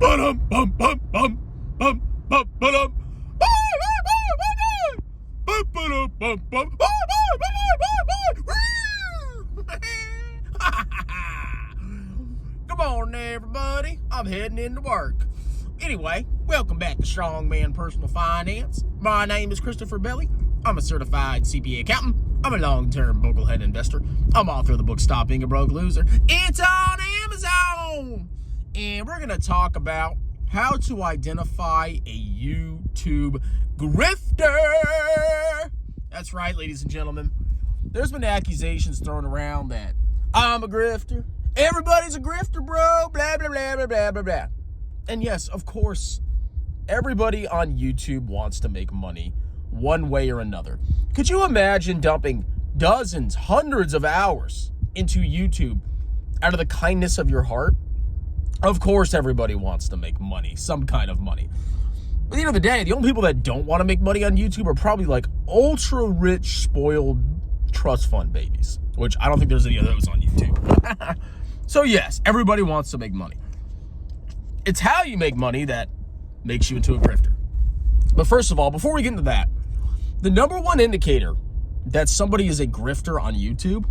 Come on, everybody. I'm heading into work. Anyway, welcome back to Strongman Personal Finance. My name is Christopher Belly. I'm a certified CPA accountant. I'm a long-term bubblehead investor. I'm author of the book Stop Being a Broke Loser. It's on Amazon. And we're going to talk about how to identify a YouTube grifter. That's right, ladies and gentlemen. There's been accusations thrown around that I'm a grifter. Everybody's a grifter, bro. Blah, blah, blah, blah, blah, blah, blah. And yes, of course, everybody on YouTube wants to make money one way or another. Could you imagine dumping dozens, hundreds of hours into YouTube out of the kindness of your heart? Of course, everybody wants to make money, some kind of money. But at the end of the day, the only people that don't want to make money on YouTube are probably like ultra rich, spoiled trust fund babies, which I don't think there's any of those on YouTube. So yes, everybody wants to make money. It's how you make money that makes you into a grifter. But first of all, before we get into that, the number one indicator that somebody is a grifter on YouTube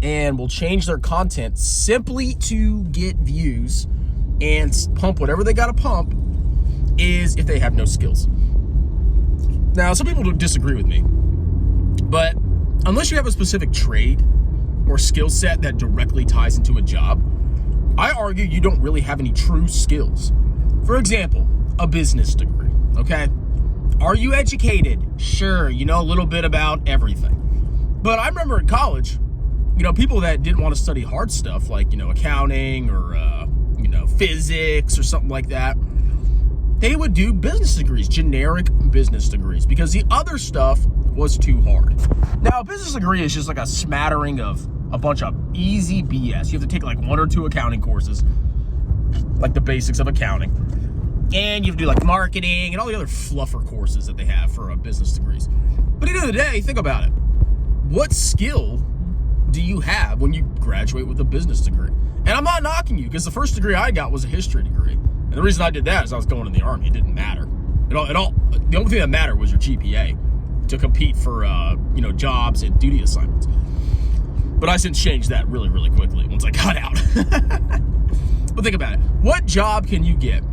and will change their content simply to get views and pump whatever they got to pump is if they have no skills. Now, some people don't disagree with me, but unless you have a specific trade or skill set that directly ties into a job, I argue you don't really have any true skills. For example, a business degree, okay? Are you educated? Sure, you know a little bit about everything. But I remember in college, people that didn't want to study hard stuff like, accounting or, physics or something like that, they would do business degrees, generic business degrees, because the other stuff was too hard. Now, a business degree is just like a smattering of a bunch of easy BS. You have to take like one or two accounting courses, like the basics of accounting. And you have to do like marketing and all the other fluffer courses that they have for business degrees. But at the end of the day, think about it. What skill do you have when you graduate with a business degree? And I'm not knocking you, because the first degree I got was a history degree. And the reason I did that is I was going in the Army. It didn't matter. The only thing that mattered was your GPA to compete for, jobs and duty assignments. But I since changed that really, really quickly once I got out. But think about it. What job can you get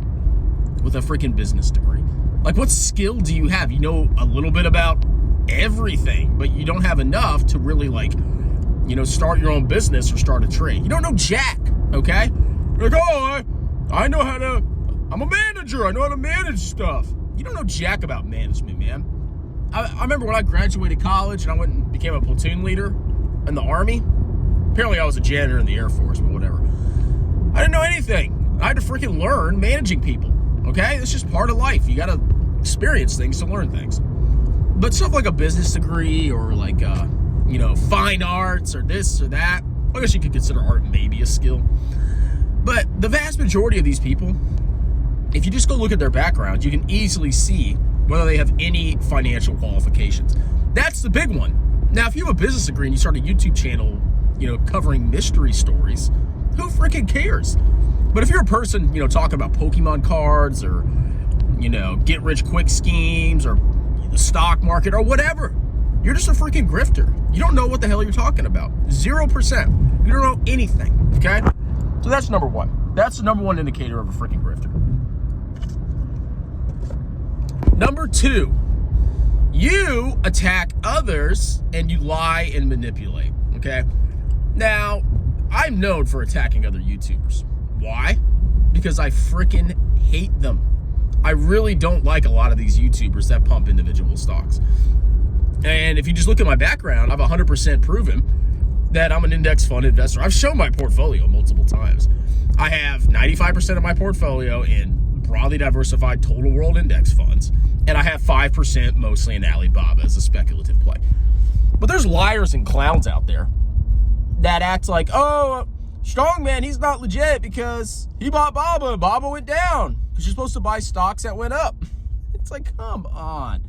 with a freaking business degree? Like, what skill do you have? You know a little bit about everything, but you don't have enough to really start your own business or start a trade. You don't know jack, okay? You're like, I know I'm a manager. I know how to manage stuff. You don't know jack about management, man. I remember when I graduated college and I went and became a platoon leader in the Army. Apparently I was a janitor in the Air Force, but whatever. I didn't know anything. I had to freaking learn managing people, okay? It's just part of life. You got to experience things to learn things. But stuff like a business degree or like, fine arts or this or that, I guess you could consider art maybe a skill. But the vast majority of these people, if you just go look at their backgrounds, you can easily see whether they have any financial qualifications. That's the big one. Now, if you have a business degree and you start a YouTube channel, covering mystery stories, who freaking cares? But if you're a person, talking about Pokemon cards or, get rich quick schemes or the stock market or whatever, you're just a freaking grifter. You don't know what the hell you're talking about. 0%. You don't know anything, okay? So that's number one. That's the number one indicator of a freaking grifter. Number two, you attack others and you lie and manipulate, okay? Now, I'm known for attacking other YouTubers. Why? Because I freaking hate them. I really don't like a lot of these YouTubers that pump individual stocks. And if you just look at my background, I've 100% proven that I'm an index fund investor. I've shown my portfolio multiple times. I have 95% of my portfolio in broadly diversified total world index funds, and I have 5% mostly in Alibaba as a speculative play. But there's liars and clowns out there that act like, Strongman, he's not legit because he bought Baba and Baba went down. Because you're supposed to buy stocks that went up. It's like, come on.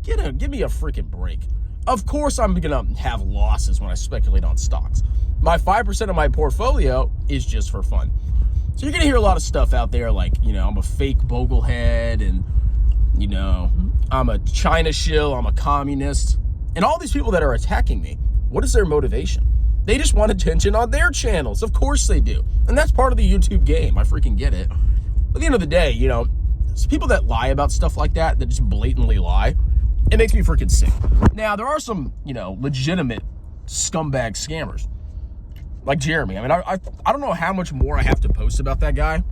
Give me a freaking break. Of course I'm going to have losses when I speculate on stocks. My 5% of my portfolio is just for fun. So you're going to hear a lot of stuff out there like, I'm a fake boglehead and, I'm a China shill, I'm a communist. And all these people that are attacking me, what is their motivation? They just want attention on their channels. Of course they do. And that's part of the YouTube game. I freaking get it. But at the end of the day, people that lie about stuff like that just blatantly lie, it makes me freaking sick. Now, there are some, legitimate scumbag scammers. Like Jeremy. I mean, I don't know how much more I have to post about that guy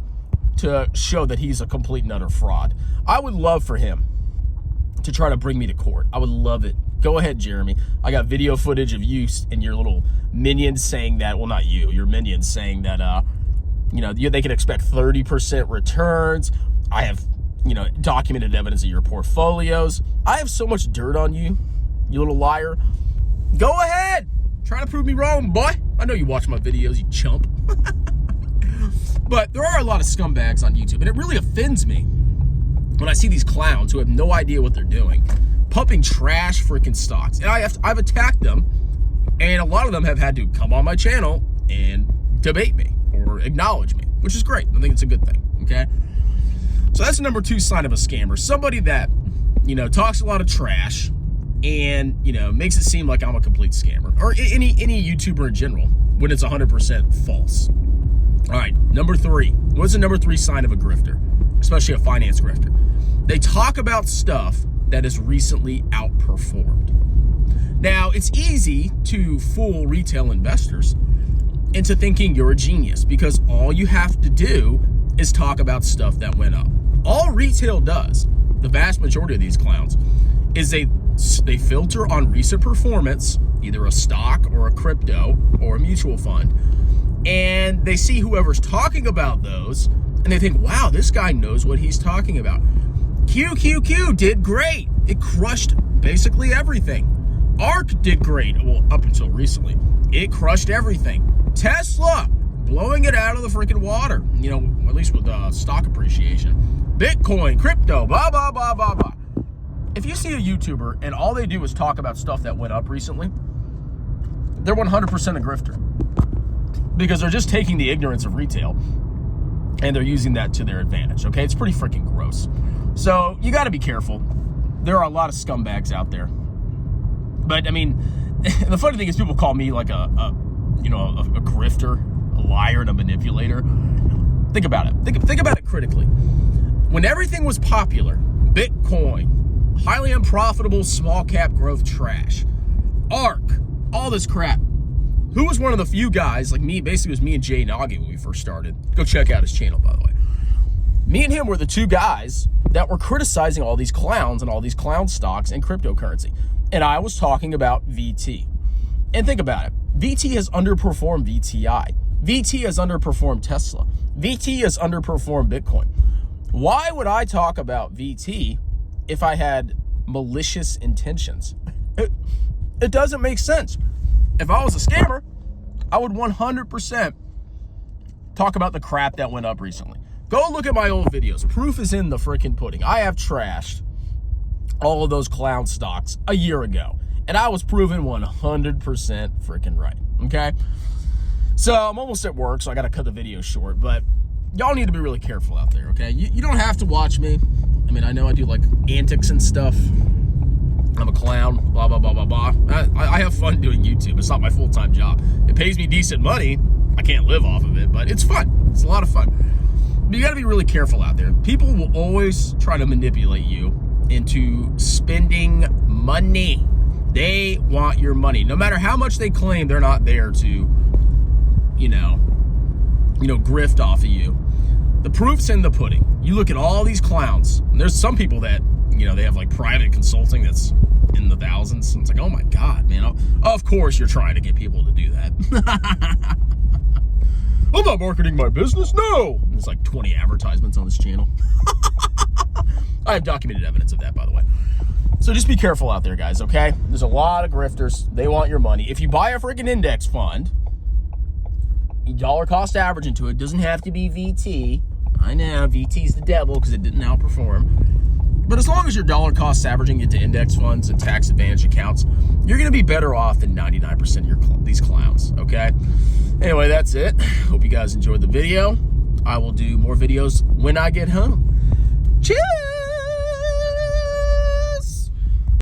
to show that he's a complete and utter fraud. I would love for him to try to bring me to court. I would love it. Go ahead, Jeremy. I got video footage of you and your little minions saying that, well, not you, your minions saying that, they can expect 30% returns. I have, documented evidence of your portfolios. I have so much dirt on you, you little liar. Go ahead. Try to prove me wrong, boy. I know you watch my videos, you chump. But there are a lot of scumbags on YouTube, and it really offends me when I see these clowns who have no idea what they're doing, pumping trash freaking stocks. And I've attacked them, and a lot of them have had to come on my channel and debate me or acknowledge me, which is great. I think it's a good thing, okay? So that's the number 2 sign of a scammer. Somebody that, talks a lot of trash and, makes it seem like I'm a complete scammer. Or any YouTuber in general, when it's 100% false. All right, number 3. What's the number 3 sign of a grifter? Especially a finance grifter. They talk about stuff that is recently outperformed. Now, it's easy to fool retail investors into thinking you're a genius because all you have to do is talk about stuff that went up. All retail does, the vast majority of these clowns, is they filter on recent performance, either a stock or a crypto or a mutual fund, and they see whoever's talking about those, and they think, wow, this guy knows what he's talking about. QQQ did great. It crushed basically everything. ARK did great. Well, up until recently. It crushed everything. Tesla, blowing it out of the freaking water. At least with stock appreciation. Bitcoin, crypto, blah, blah, blah, blah, blah. If you see a YouTuber and all they do is talk about stuff that went up recently, they're 100% a grifter. Because they're just taking the ignorance of retail and they're using that to their advantage, okay? It's pretty freaking gross. So you got to be careful. There are a lot of scumbags out there. But, I mean, the funny thing is people call me like a grifter, a liar, and a manipulator. Think about it. Think about it critically. When everything was popular, Bitcoin, highly unprofitable small cap growth trash, ARK, all this crap, who was one of the few guys, like me, basically it was me and Jay Nagy when we first started. Go check out his channel, by the way. Me and him were the 2 guys that were criticizing all these clowns and all these clown stocks and cryptocurrency. And I was talking about VT. And think about it. VT has underperformed VTI. VT has underperformed Tesla. VT has underperformed Bitcoin. Why would I talk about VT if I had malicious intentions? It doesn't make sense. If I was a scammer, I would 100% talk about the crap that went up recently. Go look at my old videos. Proof is in the freaking pudding. I have trashed all of those clown stocks a year ago, and I was proven 100% freaking right, okay? So I'm almost at work, so I got to cut the video short, but y'all need to be really careful out there, okay? You don't have to watch me. I mean, I know I do like antics and stuff. I'm a clown, blah, blah, blah, blah, blah. I have fun doing YouTube. It's not my full-time job. It pays me decent money. I can't live off of it, but it's fun. It's a lot of fun. But you got to be really careful out there. People will always try to manipulate you into spending money. They want your money. No matter how much they claim, they're not there to, grift off of you. The proof's in the pudding. You look at all these clowns, and there's some people that, they have like private consulting that's in the thousands. It's like, oh my God, man. Of course you're trying to get people to do that. I'm not marketing my business, no. And there's like 20 advertisements on this channel. I have documented evidence of that, by the way. So just be careful out there, guys, okay? There's a lot of grifters. They want your money. If you buy a freaking index fund, dollar cost average into it, doesn't have to be VT. I know, VT's the devil because it didn't outperform. But as long as you're dollar cost averaging into index funds and tax advantage accounts, you're going to be better off than 99% of these clowns, okay? Anyway, that's it. Hope you guys enjoyed the video. I will do more videos when I get home. Chill.